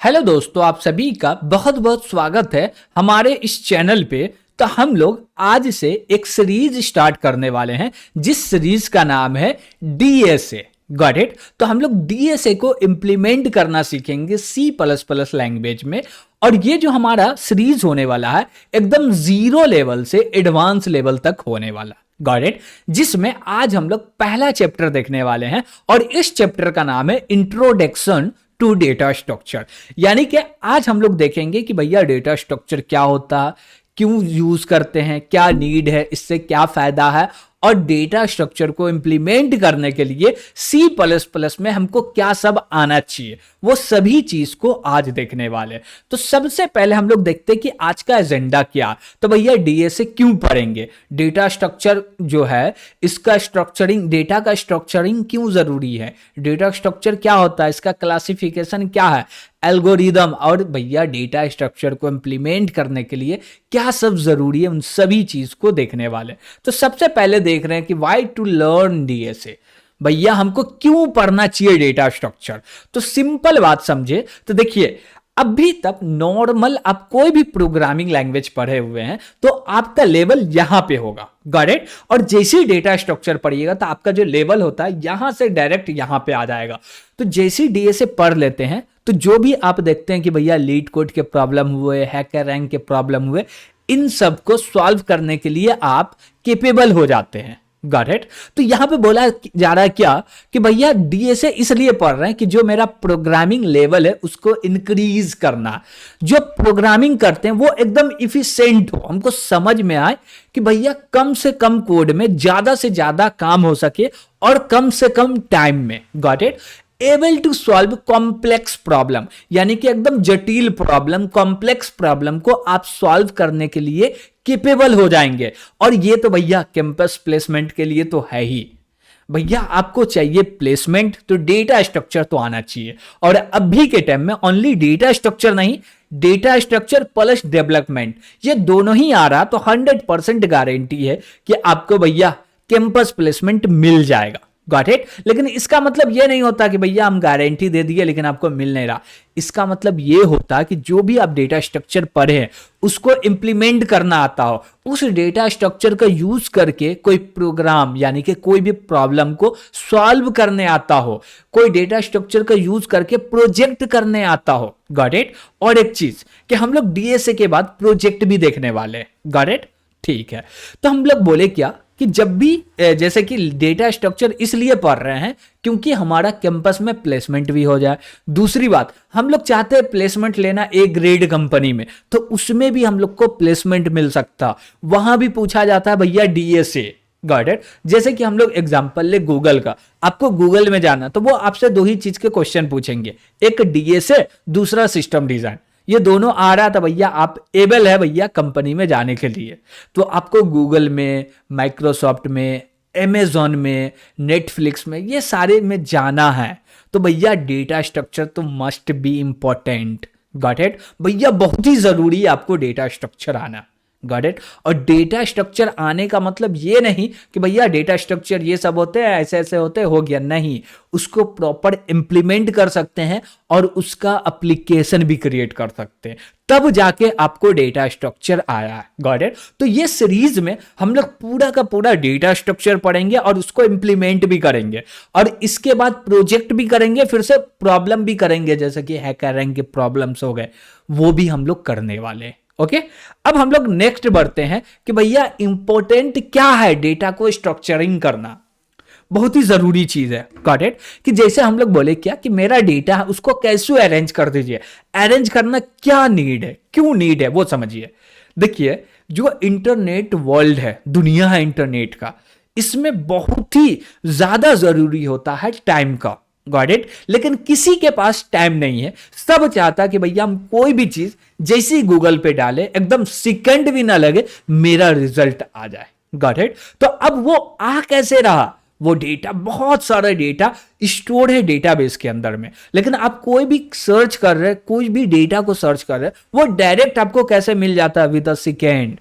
Hello दोस्तों, आप सभी का बहुत बहुत स्वागत है हमारे इस चैनल पे। तो हम लोग आज से एक सीरीज स्टार्ट करने वाले हैं जिस सीरीज का नाम है डीएसए। Got it. तो हम लोग डीएसए को इम्प्लीमेंट करना सीखेंगे सी प्लस प्लस लैंग्वेज में। और ये जो हमारा सीरीज होने वाला है एकदम जीरो लेवल से एडवांस लेवल तक होने वाला। Got it. जिसमें आज हम लोग पहला चैप्टर देखने वाले हैं और इस चैप्टर का नाम है इंट्रोडक्शन टू डेटा स्ट्रक्चर। यानी कि आज हम लोग देखेंगे कि भैया डेटा स्ट्रक्चर क्या होता है, क्यों यूज करते हैं, क्या नीड है, इससे क्या फायदा है और डेटा स्ट्रक्चर को इंप्लीमेंट करने के लिए सी प्लस प्लस में हमको क्या सब आना चाहिए, वो सभी चीज को आज देखने वाले। तो सबसे पहले हम लोग देखते हैं कि आज का एजेंडा क्या। तो भैया डीएसए क्यों पढ़ेंगे, डेटा स्ट्रक्चर जो है इसका स्ट्रक्चरिंग, डेटा का स्ट्रक्चरिंग क्यों जरूरी है, डेटा स्ट्रक्चर क्या होता है, इसका क्लासिफिकेशन क्या है, एल्गोरिदम, और भैया डेटा स्ट्रक्चर को इंप्लीमेंट करने के लिए क्या सब जरूरी है, उन सभी चीज को देखने वाले। तो सबसे पहले देख रहे हैं कि व्हाई टू लर्न डीएसए। भैया हमको क्यों पढ़ना चाहिए डेटा स्ट्रक्चर। तो सिंपल बात समझे तो देखिए, अभी तक नॉर्मल आप कोई भी प्रोग्रामिंग लैंग्वेज पढ़े हुए हैं तो आपका लेवल यहां पे होगा। Got it. और जैसे ही डेटा स्ट्रक्चर पढ़िएगा तो आपका जो लेवल होता है यहां से डायरेक्ट यहां पे आ जाएगा। तो जैसे ही डीएसए पढ़ लेते हैं तो जो भी आप देखते हैं कि भैया लीड कोड के प्रॉब्लम हुए, हैकर रैंक के प्रॉब्लम हुए, इन सब को सॉल्व करने के लिए आप केपेबल हो जाते हैं। Got it. तो यहां पे बोला जा रहा है क्या कि भैया डीएसए इसलिए पढ़ रहे हैं कि जो मेरा प्रोग्रामिंग लेवल है उसको इंक्रीज करना, जो प्रोग्रामिंग करते हैं वो एकदम इफिशिएंट हो, हमको समझ में आए कि भैया कम से कम कोड में ज्यादा से ज्यादा काम हो सके और कम से कम टाइम में। Got it. Able to solve complex problem, यानी कि एकदम जटिल प्रॉब्लम, कॉम्प्लेक्स प्रॉब्लम को आप सॉल्व करने के लिए केपेबल हो जाएंगे। और ये तो भैया कैंपस प्लेसमेंट के लिए तो है ही। भैया आपको चाहिए प्लेसमेंट तो डेटा स्ट्रक्चर तो आना चाहिए। और अभी के टाइम में ओनली डेटा स्ट्रक्चर नहीं, डेटा स्ट्रक्चर प्लस डेवलपमेंट, ये दोनों ही आ रहा तो 100% गारंटी है कि आपको भैया कैंपस प्लेसमेंट मिल जाएगा। Got it. लेकिन इसका मतलब यह नहीं होता कि भैया हम गारंटी दे दिए लेकिन आपको मिल नहीं रहा। इसका मतलब यह होता कि जो भी आप डेटा स्ट्रक्चर पढ़े हैं उसको इंप्लीमेंट करना आता हो, उस डेटा स्ट्रक्चर का यूज करके कोई प्रोग्राम यानी कि कोई भी प्रॉब्लम को सॉल्व करने आता हो, कोई डेटा स्ट्रक्चर का यूज करके प्रोजेक्ट करने आता हो। Got it. और एक चीज कि हम लोग डीएसए के बाद प्रोजेक्ट भी देखने वाले हैं। Got it. ठीक है। तो हम लोग बोले क्या कि जब भी जैसे कि डेटा स्ट्रक्चर इसलिए पढ़ रहे हैं क्योंकि हमारा कैंपस में प्लेसमेंट भी हो जाए। दूसरी बात, हम लोग चाहते हैं प्लेसमेंट लेना ए ग्रेड कंपनी में, तो उसमें भी हम लोग को प्लेसमेंट मिल सकता, वहां भी पूछा जाता है भैया डीएसए। Got it. जैसे कि हम लोग एग्जांपल ले गूगल का, आपको गूगल में जाना तो वो आपसे दो ही चीज के क्वेश्चन पूछेंगे, एक डीएसए, दूसरा सिस्टम डिजाइन। ये दोनों आ रहा था भैया, आप एबल है भैया कंपनी में जाने के लिए, तो आपको गूगल में, माइक्रोसॉफ्ट में, अमेजॉन में, नेटफ्लिक्स में, ये सारे में जाना है तो भैया डेटा स्ट्रक्चर तो must be important. Got it. भैया बहुत ही जरूरी है आपको डेटा स्ट्रक्चर आना। Got it. और डेटा स्ट्रक्चर आने का मतलब ये नहीं कि भैया डेटा स्ट्रक्चर ये सब होते हैं, ऐसे ऐसे होते हैं, हो गया, नहीं, उसको प्रॉपर इंप्लीमेंट कर सकते हैं और उसका एप्लीकेशन भी क्रिएट कर सकते हैं, तब जाके आपको डेटा स्ट्रक्चर आया है। Got it. तो ये सीरीज में हम लोग पूरा का पूरा डेटा स्ट्रक्चर पढ़ेंगे और उसको इंप्लीमेंट भी करेंगे और इसके बाद प्रोजेक्ट भी करेंगे, फिर से प्रॉब्लम भी करेंगे, जैसे कि हैकर रैंक के प्रॉब्लम्स हो गए, वो भी हम लोग करने वाले हैं। ओके। अब हम लोग नेक्स्ट बढ़ते हैं कि भैया इंपॉर्टेंट क्या है डेटा को स्ट्रक्चरिंग करना, बहुत ही जरूरी चीज है। Got it. कि जैसे हम लोग बोले क्या कि मेरा डेटा है उसको कैसे अरेंज कर दीजिए, अरेंज करना क्या नीड है, क्यों नीड है वो समझिए। देखिए, जो इंटरनेट वर्ल्ड है, दुनिया है इंटरनेट का, इसमें बहुत ही ज्यादा जरूरी होता है टाइम का। Got it. लेकिन किसी के पास टाइम नहीं है, सब चाहता कि भैया हम कोई भी चीज जैसे ही गूगल पे डाले एकदम सेकंड भी ना लगे मेरा रिजल्ट आ जाए। Got it. तो अब वो आ कैसे रहा, वो डेटा, बहुत सारा डेटा स्टोर है डेटाबेस के अंदर में, लेकिन आप कोई भी सर्च कर रहे हैं, कोई भी डेटा को सर्च कर रहे हैं, वो डायरेक्ट आपको कैसे मिल जाता है, विद अ सेकेंड।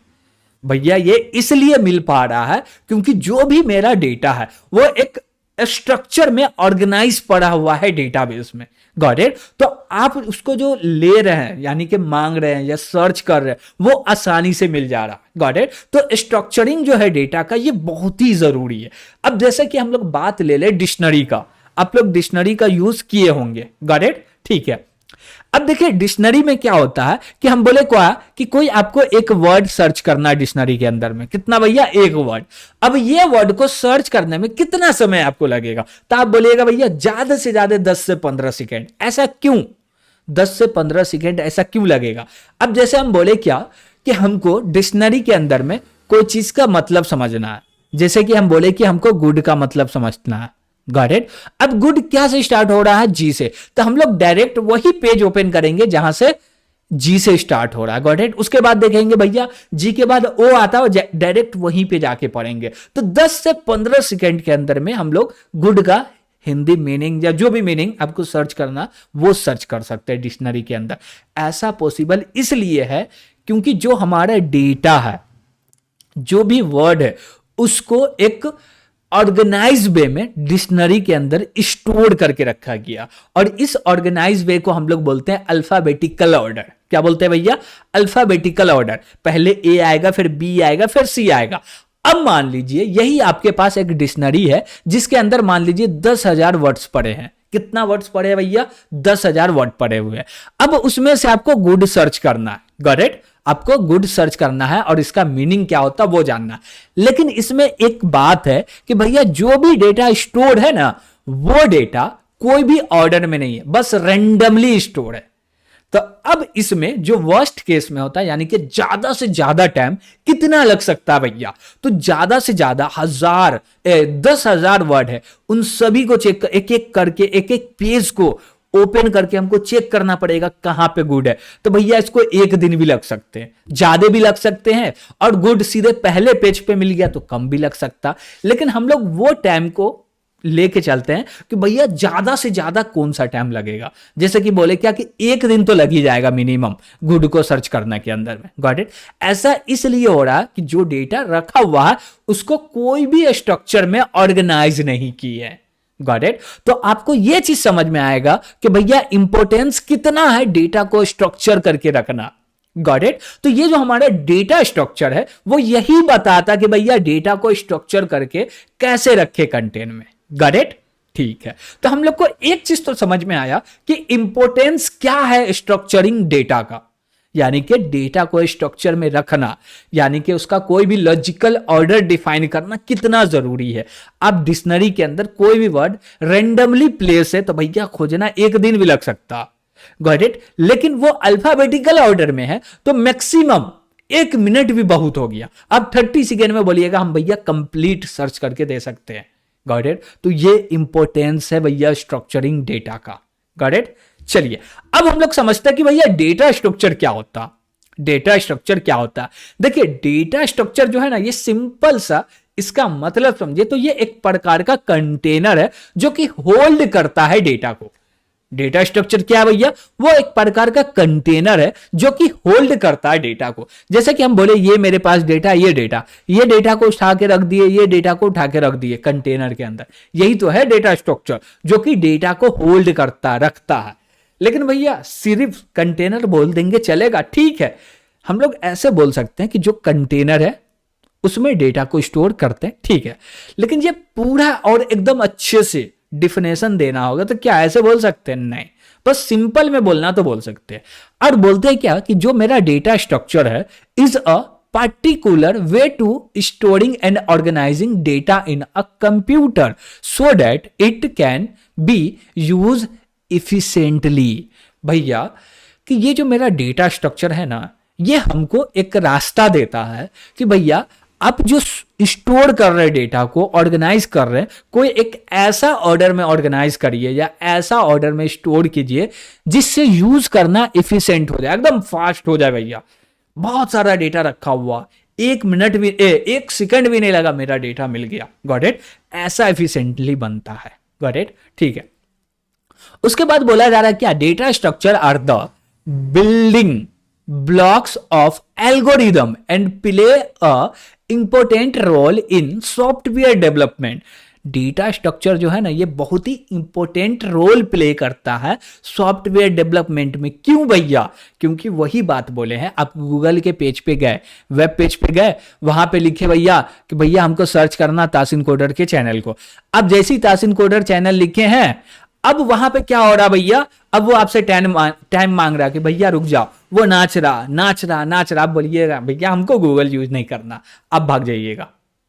भैया ये इसलिए मिल पा रहा है क्योंकि जो भी मेरा डेटा है वो एक स्ट्रक्चर में ऑर्गेनाइज पड़ा हुआ है डेटाबेस में। Got it? तो आप उसको जो ले रहे हैं यानी कि मांग रहे हैं या सर्च कर रहे हैं वो आसानी से मिल जा रहा है। Got it? तो स्ट्रक्चरिंग जो है डेटा का ये बहुत ही जरूरी है। अब जैसे कि हम लोग बात ले ले डिक्शनरी का, आप लोग डिक्शनरी का यूज किए होंगे। Got it? ठीक है। अब देखिए डिक्शनरी में क्या होता है कि हम बोले क्या कि कोई आपको एक वर्ड सर्च करना है डिक्शनरी के अंदर में, कितना भैया? एक वर्ड। अब ये वर्ड को सर्च करने में कितना समय आपको लगेगा? तो आप बोलिएगा भैया ज्यादा से ज्यादा 10 से 15 सेकेंड। ऐसा क्यों 10 से 15 सेकेंड ऐसा क्यों लगेगा? अब जैसे हम बोले क्या कि हमको डिक्शनरी के अंदर में कोई चीज का मतलब समझना है, जैसे कि हम बोले कि हमको गुड का मतलब समझना है। Got it? अब गुड क्या से स्टार्ट हो रहा है? जी से। तो हम लोग डायरेक्ट वही पेज ओपन करेंगे जहां से जी से स्टार्ट हो रहा है। Got it? उसके बाद देखेंगे भैया जी के बाद ओ आता है, डायरेक्ट वहीं पे जाके पढ़ेंगे। तो 10 से 15 सेकेंड के अंदर में हम लोग गुड का हिंदी मीनिंग या जो भी मीनिंग आपको सर्च करना वो सर्च कर सकते हैं डिक्शनरी के अंदर। ऐसा पॉसिबल इसलिए है क्योंकि जो हमारा डेटा है, जो भी वर्ड है, उसको एक ऑर्गेनाइज वे में डिक्शनरी के अंदर स्टोर करके रखा गया। और इस ऑर्गेनाइज वे को हम लोग बोलते हैं अल्फाबेटिकल ऑर्डर। क्या बोलते हैं भैया? Alphabetical order. पहले ए आएगा, फिर बी आएगा, फिर सी आएगा। अब मान लीजिए यही आपके पास एक डिक्शनरी है जिसके अंदर मान लीजिए 10,000 वर्ड्स पड़े हैं। कितना वर्ड्स पड़े हैं भैया? 10,000 वर्ड पड़े हुए हैं। अब उसमें से आपको गुड सर्च करना है। Got it? आपको गुड सर्च करना है और इसका मीनिंग क्या होता है वो जानना है। लेकिन इसमें एक बात है कि भैया जो भी डेटा स्टोर है ना, वो डेटा कोई भी ऑर्डर में नहीं है, बस रैंडमली स्टोर है। तो अब इसमें जो वर्स्ट केस में होता है यानी कि ज्यादा से ज्यादा टाइम कितना लग सकता है भैया? तो ज्यादा से ज्यादा 10,000 वर्ड है, उन सभी को चेक एक एक करके एक एक पेज को ओपन करके हमको चेक करना पड़ेगा कहां पे गुड है। तो भैया इसको एक दिन भी लग सकते हैं, ज्यादा भी लग सकते हैं, और गुड सीधे पहले पेज पे मिल गया तो कम भी लग सकता। लेकिन हम लोग वो टाइम को लेके चलते हैं कि भैया ज्यादा से ज्यादा कौन सा टाइम लगेगा। जैसे कि बोले क्या कि एक दिन तो लग ही जाएगा मिनिमम गुड को सर्च करने के अंदर में। Got it? ऐसा इसलिए हो रहा है कि जो डेटा रखा हुआ है उसको कोई भी स्ट्रक्चर में ऑर्गेनाइज नहीं की है। Got it? तो आपको यह चीज समझ में आएगा कि भैया इंपॉर्टेंस कितना है डेटा को स्ट्रक्चर करके रखना। Got it? तो ये जो हमारा डेटा स्ट्रक्चर है वो यही बताता कि भैया डेटा को स्ट्रक्चर करके कैसे रखे कंटेंट में। Got it? ठीक है। तो हम लोग को एक चीज तो समझ में आया कि इंपॉर्टेंस क्या है स्ट्रक्चरिंग डेटा का, यानी कि डेटा को स्ट्रक्चर में रखना, यानी कि उसका कोई भी लॉजिकल ऑर्डर डिफाइन करना कितना जरूरी है। आप डिक्शनरी के अंदर कोई भी वर्ड रैंडमली प्लेस है तो भैया खोजना एक दिन भी लग सकता। Got it? लेकिन वो अल्फाबेटिकल ऑर्डर में है तो मैक्सिमम 1 मिनट भी बहुत हो गया। अब 30 सेकेंड में बोलिएगा हम भैया कंप्लीट सर्च करके दे सकते हैं। Got it? तो ये इंपॉर्टेंस है भैया स्ट्रक्चरिंग डेटा का। Got it? चलिए अब हम लोग समझते हैं कि भैया डेटा स्ट्रक्चर क्या होता। डेटा स्ट्रक्चर क्या होता? देखिए डेटा स्ट्रक्चर जो है ना, ये सिंपल सा इसका मतलब समझे तो ये एक प्रकार का कंटेनर है जो कि होल्ड करता है डेटा को। डेटा स्ट्रक्चर क्या है भैया? वो एक प्रकार का कंटेनर है जो कि होल्ड करता है डेटा को। जैसे कि हम बोले ये मेरे पास डेटा, ये डेटा को उठा के रख दिए, ये डेटा को उठा के रख दिए कंटेनर के अंदर। यही तो है डेटा स्ट्रक्चर जो कि डेटा को होल्ड करता रखता है। लेकिन भैया सिर्फ कंटेनर बोल देंगे चलेगा? ठीक है, हम लोग ऐसे बोल सकते हैं कि जो कंटेनर है उसमें डेटा को स्टोर करते हैं, ठीक है। लेकिन ये पूरा और एकदम अच्छे से डिफिनेशन देना होगा तो क्या ऐसे बोल सकते हैं? नहीं, बस सिंपल में बोलना तो बोल सकते हैं। और बोलते हैं क्या कि जो मेरा डेटा स्ट्रक्चर है is a particular way to storing and organizing data in a computer so that it can be used efficiently। भैया कि ये जो मेरा डेटा स्ट्रक्चर है ना, ये हमको एक रास्ता देता है कि भैया आप जो स्टोर कर रहे डेटा को ऑर्गेनाइज कर रहे हैं, कोई एक ऐसा ऑर्डर में ऑर्गेनाइज करिए या ऐसा ऑर्डर में स्टोर कीजिए जिससे यूज करना एफिशिएंट हो जाए, एकदम फास्ट हो जाए। भैया बहुत सारा डेटा रखा हुआ, 1 सेकंड भी नहीं लगा मेरा डेटा मिल गया। Got it? ऐसा एफिशिएंटली बनता है। Got it? ठीक है। उसके बाद बोला जा रहा है क्या? Data structure are the building blocks of algorithm and play a important role in software development। Data structure जो है ना ये बहुत ही इंपॉर्टेंट रोल प्ले करता है सॉफ्टवेयर डेवलपमेंट में। क्यों भैया? क्योंकि वही बात बोले हैं, आप गूगल के पेज पे गए, वेब पेज पे गए, वहां पे लिखे भैया कि भैया हमको सर्च करना तासिन कोडर के चैनल को। अब जैसे ही तासिन कोडर चैनल लिखे हैं, अब वहां पे क्या हो रहा भैया, अब वो आपसे टाइम मांग रहा कि भैया रुक जाओ, वो नाच रहा। आप बोलिएगा भैया हमको गूगल यूज नहीं करना, आप भाग जाइएगा।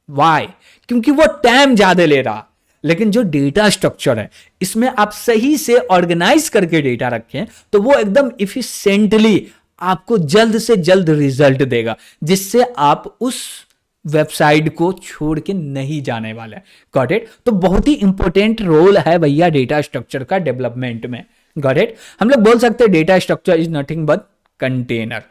वाई? क्योंकि वो टाइम ज्यादा ले रहा। लेकिन जो डेटा स्ट्रक्चर है इसमें आप सही से ऑर्गेनाइज करके डेटा रखें तो वो एकदम इफिशिएंटली आपको जल्द से जल्द रिजल्ट देगा, जिससे आप उस वेबसाइट को छोड़ के नहीं जाने वाले। Got it? तो बहुत ही इंपॉर्टेंट रोल है भैया डेटा स्ट्रक्चर का डेवलपमेंट में। Got it? हम लोग बोल सकते हैं data structure is nothing but container.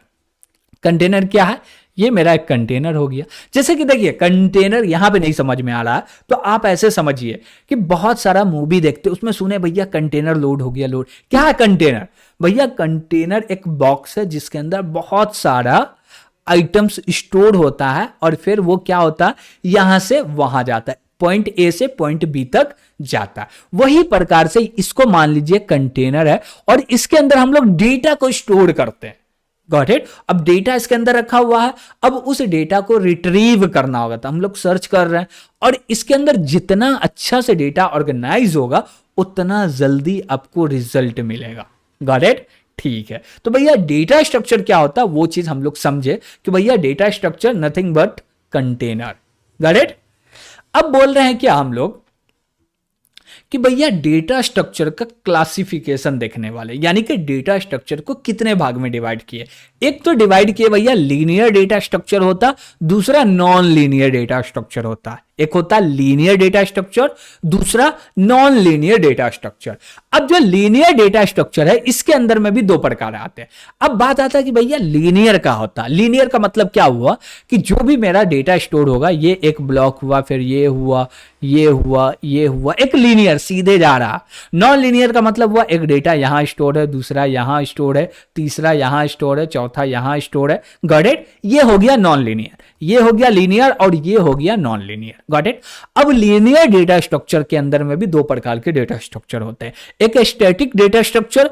Container क्या है? ये मेरा एक कंटेनर हो गया। जैसे कि देखिए कंटेनर यहां पे नहीं समझ में आ रहा है तो आप ऐसे समझिए कि बहुत सारा मूवी देखते उसमें सुने भैया कंटेनर लोड हो गया। लोड क्या है कंटेनर? भैया कंटेनर एक बॉक्स है जिसके अंदर बहुत सारा आइटम्स स्टोर होता है और फिर वो क्या होता है यहां से वहां जाता है, पॉइंट ए से पॉइंट बी तक जाता है। वही प्रकार से इसको मान लीजिए कंटेनर है और इसके अंदर हम लोग डेटा को स्टोर करते हैं। Got it? अब डेटा इसके अंदर रखा हुआ है, अब उस डेटा को रिट्रीव करना होगा तो हम लोग सर्च कर रहे हैं और इसके अंदर जितना अच्छा से डेटा ऑर्गेनाइज होगा उतना जल्दी आपको रिजल्ट मिलेगा। Got it? ठीक है, तो भैया डेटा स्ट्रक्चर क्या होता है वो चीज हम लोग समझे कि भैया data structure nothing but container. Got it? अब बोल रहे हैं क्या हम लोग कि भैया डेटा स्ट्रक्चर का क्लासिफिकेशन देखने वाले, यानी कि डेटा स्ट्रक्चर को कितने भाग में डिवाइड किए। एक तो डिवाइड किए भैया लीनियर डेटा स्ट्रक्चर होता, दूसरा नॉन लीनियर डेटा स्ट्रक्चर होता। एक होता लीनियर डेटा स्ट्रक्चर, दूसरा नॉन लीनियर डेटा स्ट्रक्चर। अब जो लीनियर डेटा स्ट्रक्चर है इसके अंदर में भी दो प्रकार आते हैं। अब बात आता है कि भैया लीनियर का होता, लीनियर का मतलब क्या हुआ कि जो भी मेरा डेटा स्टोर होगा, ये एक ब्लॉक हुआ, फिर ये हुआ, ये हुआ, ये हुआ, एक लीनियर सीधे जा रहा। नॉन लीनियर का मतलब हुआ एक डेटा यहां स्टोर है, दूसरा यहां स्टोर है, तीसरा यहां स्टोर है, चौथा यहां स्टोर है। Got it? ये हो गया नॉन लीनियर, ये हो गया लीनियर और ये हो गया नॉन लीनियर। Got it? अब लीनियर डेटा स्ट्रक्चर के अंदर में भी दो प्रकार के डेटा स्ट्रक्चर होते हैं, एक स्टैटिक डेटा स्ट्रक्चर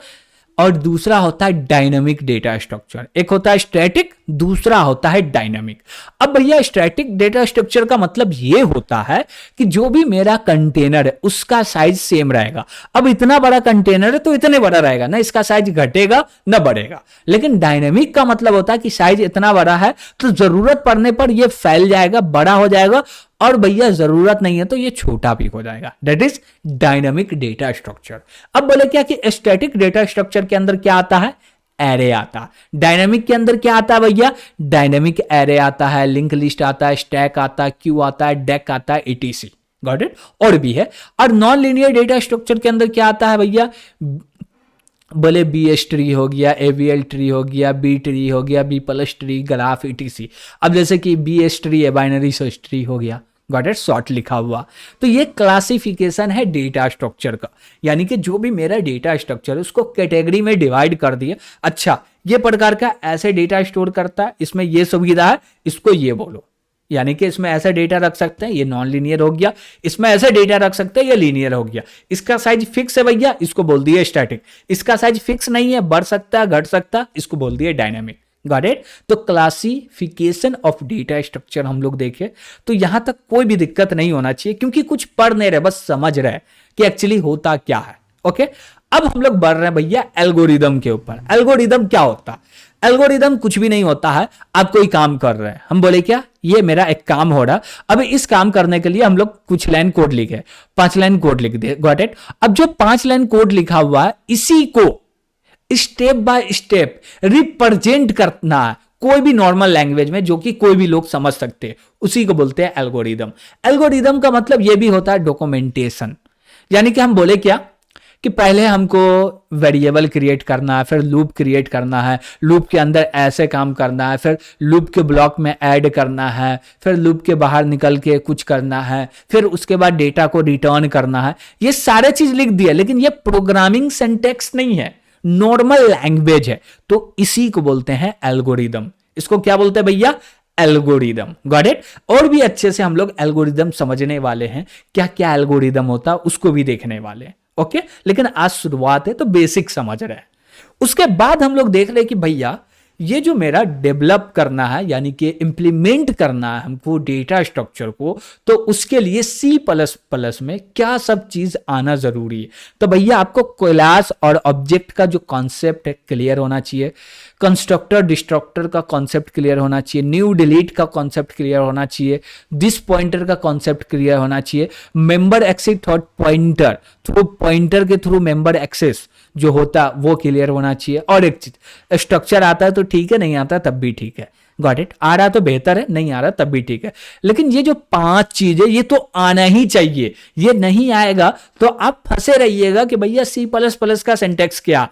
और दूसरा होता है डायनामिक डेटा स्ट्रक्चर। एक होता है स्टैटिक, दूसरा होता है डायनामिक। अब भैया स्टैटिक डेटा स्ट्रक्चर का मतलब ये होता है कि जो भी मेरा कंटेनर है उसका साइज सेम रहेगा। अब इतना बड़ा कंटेनर है तो इतने बड़ा रहेगा ना, इसका साइज घटेगा ना बढ़ेगा। लेकिन डायनामिक का मतलब होता है कि साइज इतना बड़ा है तो जरूरत पड़ने पर यह फैल जाएगा, बड़ा हो जाएगा, और भैया जरूरत नहीं है तो ये छोटा भी हो जाएगा। That is dynamic data structure. अब बोले क्या कि स्टैटिक डेटा स्ट्रक्चर के अंदर क्या आता है? एरे आता। डायनामिक के अंदर क्या आता है भैया? डायनामिक एरे आता है, लिंक लिस्ट आता है, स्टैक आता है, क्यू आता है, डेक आता है, etc। Got it? और भी है। और नॉन लीनियर डेटा स्ट्रक्चर के अंदर क्या आता है भैया? बोले BS ट्री हो गया, AVL ट्री हो गया, B ट्री हो गया, B+ ट्री, ग्राफ, etc। अब जैसे कि BS ट्री है, बाइनरी सर्च ट्री हो गया। Got it? शॉर्ट लिखा हुआ। तो ये क्लासिफिकेशन है डेटा स्ट्रक्चर का, यानी कि जो भी मेरा डेटा स्ट्रक्चर है उसको कैटेगरी में डिवाइड कर दिया। अच्छा, ये प्रकार का ऐसे डेटा स्टोर करता है, इसमें ये सुविधा है, इसको ये बोलो। यानी कि इसमें ऐसा डेटा रख सकते हैं, ये नॉन लीनियर हो गया। इसमें ऐसा डेटा रख सकते हैं, ये लीनियर हो गया। इसका साइज फिक्स है भैया, इसको बोल दिया स्टैटिक। इसका साइज फिक्स नहीं है, बढ़ सकता है, घट सकता है, इसको बोल दिया डायनामिक। Got it? तो क्लासिफिकेशन ऑफ डेटा स्ट्रक्चर हम लोग देखें तो यहां तक कोई भी दिक्कत नहीं होना चाहिए, क्योंकि कुछ पढ़ नहीं रहे, बस समझ रहे कि एक्चुअली होता क्या है। ओके, अब हम लोग बढ़ रहे हैं भैया एल्गोरिदम के ऊपर। एल्गोरिदम क्या होता है? एल्गोरिदम कुछ भी नहीं होता है। आप कोई काम कर रहे हैं, हम बोले क्या ये मेरा एक काम हो रहा, अब इस काम करने के लिए हम लोग कुछ लाइन कोड लिखे, 5 लाइन कोड लिख दिए। Got it? अब जो 5 लाइन कोड लिखा हुआ है इसी को स्टेप बाय स्टेप रिप्रेजेंट करना है कोई भी नॉर्मल लैंग्वेज में, जो कि कोई भी लोग समझ सकते हैं, उसी को बोलते हैं एल्गोरिदम। एल्गोरिदम का मतलब यह भी होता है डॉक्यूमेंटेशन। यानी कि हम बोले क्या कि पहले हमको वेरिएबल क्रिएट करना है, फिर लूप क्रिएट करना है, लूप के अंदर ऐसे काम करना है, फिर लूप के ब्लॉक में ऐड करना है, फिर लूप के बाहर निकल के कुछ करना है, फिर उसके बाद डेटा को रिटर्न करना है। ये सारे चीज लिख दिया, लेकिन ये प्रोग्रामिंग सिंटैक्स नहीं है, नॉर्मल लैंग्वेज है। तो इसी को बोलते हैं एल्गोरिदम। इसको क्या बोलते हैं भैया? एल्गोरिदम। Got it. और भी अच्छे से हम लोग एल्गोरिदम समझने वाले हैं, क्या क्या एल्गोरिदम होता है उसको भी देखने वाले हैं। ओके, लेकिन आज शुरुआत है तो बेसिक समझ रहे हैं। उसके बाद हम लोग देख रहे हैं कि भैया ये जो मेरा डेवलप करना है, यानी कि इंप्लीमेंट करना है हमको डेटा स्ट्रक्चर को, तो उसके लिए C++ में क्या सब चीज आना जरूरी है। तो भैया आपको क्लास और ऑब्जेक्ट का जो कॉन्सेप्ट है क्लियर होना चाहिए, कंस्ट्रक्टर डिस्ट्रक्टर का कॉन्सेप्ट क्लियर होना चाहिए, न्यू डिलीट का कॉन्सेप्ट क्लियर होना चाहिए, दिस पॉइंटर का कॉन्सेप्ट क्लियर होना चाहिए, member access through pointer, through pointer के थ्रू मेंबर एक्सेस जो होता वो क्लियर होना चाहिए। और एक चीज, स्ट्रक्चर आता है तो ठीक है, नहीं आता तब भी ठीक है। Got it. आ रहा तो बेहतर है, नहीं आ रहा तब भी ठीक है, लेकिन ये जो 5 चीजें ये तो आना ही चाहिए। ये नहीं आएगा तो आप फंसे रहिएगा कि भैया C++ का सिंटैक्स क्या।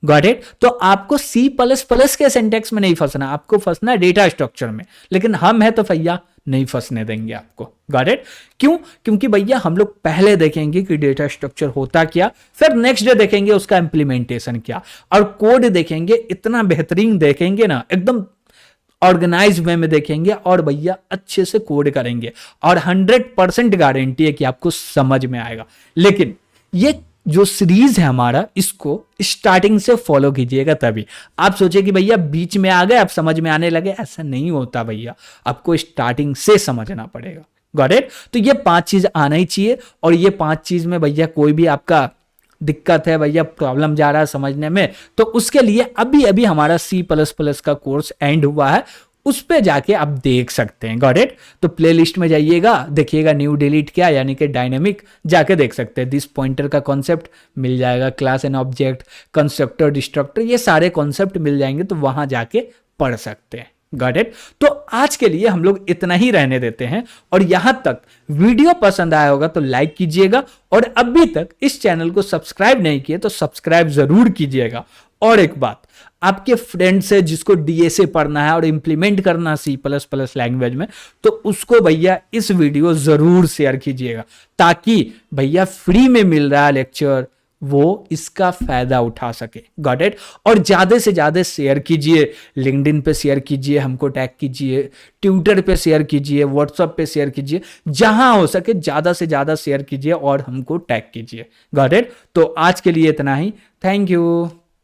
Got it. तो आपको C++ के सिंटैक्स में नहीं फंसना, आपको फंसना है डेटा स्ट्रक्चर में, लेकिन हम है तो भैया नहीं फंसने देंगे आपको। Got it. क्यों? क्योंकि भैया हम लोग पहले देखेंगे कि डेटा स्ट्रक्चर होता क्या, फिर नेक्स्ट डे देखेंगे उसका इंप्लीमेंटेशन क्या, और कोड देखेंगे, इतना बेहतरीन देखेंगे ना, एकदम ऑर्गेनाइज वे में देखेंगे, और भैया अच्छे से कोड करेंगे, और 100% गारंटी है कि आपको समझ में आएगा। लेकिन ये जो सीरीज है हमारा, इसको स्टार्टिंग से फॉलो कीजिएगा, तभी आप सोचे कि भैया बीच में आ गए अब समझ में आने लगे, ऐसा नहीं होता भैया, आपको स्टार्टिंग से समझना पड़ेगा। Got it. तो ये 5 चीज आना ही चाहिए, और ये 5 चीज में भैया कोई भी आपका दिक्कत है, भैया प्रॉब्लम जा रहा है समझने में, तो उसके लिए अभी अभी हमारा C++ का कोर्स एंड हुआ है, उस पे जाके आप देख सकते हैं। Got it. तो प्लेलिस्ट में जाइएगा, देखिएगा न्यू डिलीट क्या, यानी कि डायनेमिक, जाके देख सकते हैं। दिस पॉइंटर का कॉन्सेप्ट मिल जाएगा, class and object, constructor destructor, ये सारे कॉन्सेप्ट मिल जाएंगे, तो वहां जाके पढ़ सकते हैं। Got it. तो आज के लिए हम लोग इतना ही रहने देते हैं, और यहां तक वीडियो पसंद आया होगा तो लाइक कीजिएगा, और अभी तक इस चैनल को सब्सक्राइब नहीं किए तो सब्सक्राइब जरूर कीजिएगा। और एक बात, आपके फ्रेंड से जिसको डीएसए पढ़ना है और इंप्लीमेंट करना है C++ लैंग्वेज में, तो उसको भैया इस वीडियो जरूर शेयर कीजिएगा, ताकि भैया फ्री में मिल रहा है लेक्चर, वो इसका फायदा उठा सके। Got it. और ज्यादा से ज्यादा शेयर कीजिए, लिंक्डइन पे शेयर कीजिए, हमको टैग कीजिए, ट्विटर पे शेयर कीजिए, व्हाट्सएप पे शेयर कीजिए, जहां हो सके ज्यादा से ज्यादा शेयर कीजिए और हमको टैग कीजिए। Got it. तो आज के लिए इतना ही, थैंक यू।